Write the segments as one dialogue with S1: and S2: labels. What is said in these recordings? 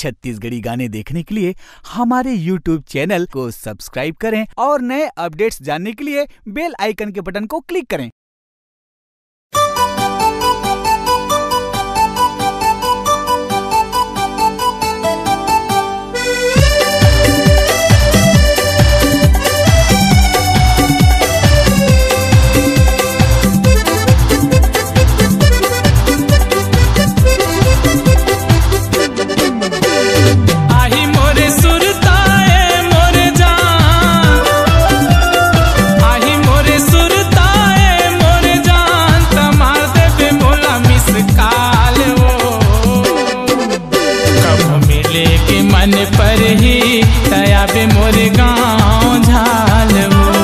S1: छत्तीसगढ़ी गाने देखने के लिए हमारे YouTube चैनल को सब्सक्राइब करें और नए अपडेट्स जानने के लिए बेल आइकन के बटन को क्लिक करें।
S2: मन पर ही तया बे मोरे गाँव झाल वो,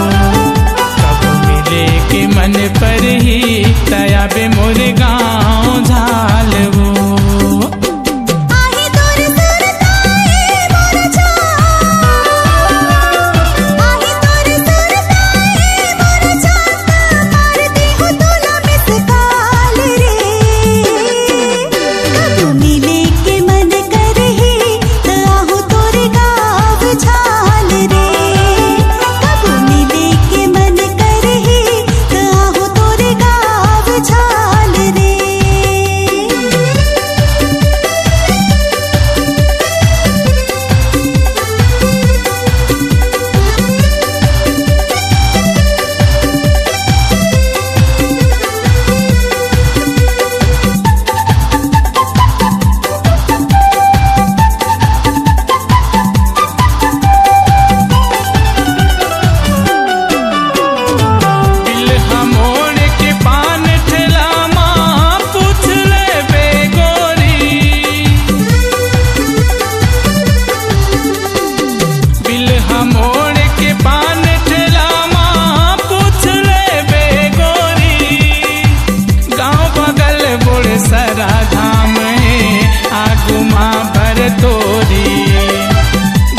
S2: कब मिले के मन पर ही तया बे मोरे गाँव झाल वो। सरा धाम है आगू माँ भर तोरी,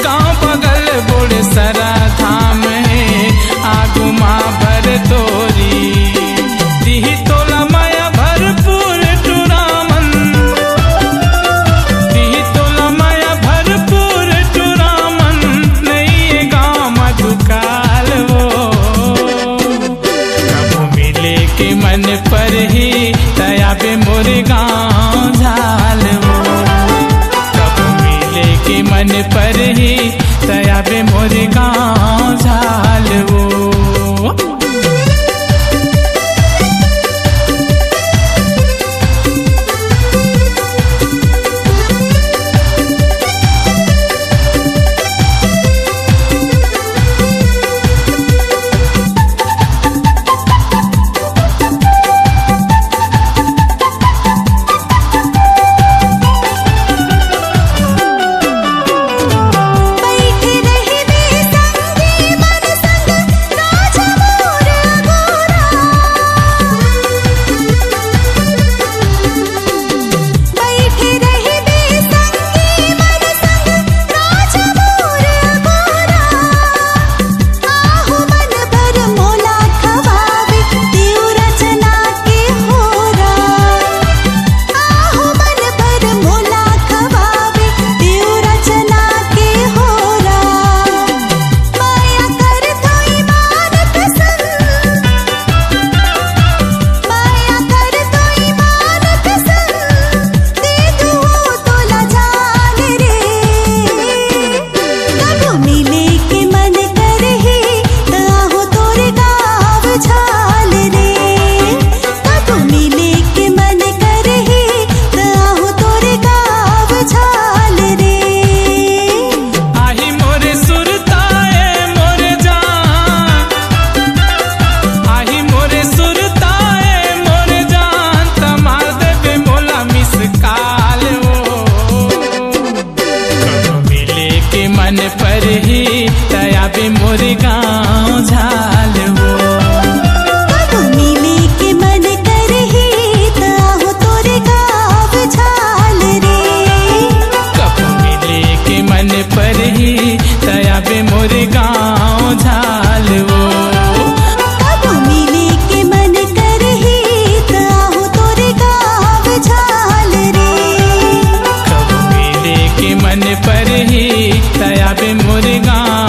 S2: गाँव बगल बोले सरा धाम है आगू माँ भर तोरी। दिही तोला माया भरपूर टूरामन, दिही तोला माया भरपूर टूरामन, नहीं गाँव मधुकाल वो, कब मिले के मन पर ही तया बे मोरे गाँव झाल वो, कब मिले के मन पर ही तया बे मोरे गाँव झाल वो। मन पर ही तया बे मोरे गाँव झाल वो,
S3: कब मिले के मन कर ही ताहू तोरे गाँव झाल रे,
S2: कब मिले के मन पर ही तया बे मोरे गाँव झाल वो,
S3: कब मिले के मन कर ही ताहू तोरे गाँव झाल रे,
S2: कब मिले के मन पर ही तया बे मोर गाँव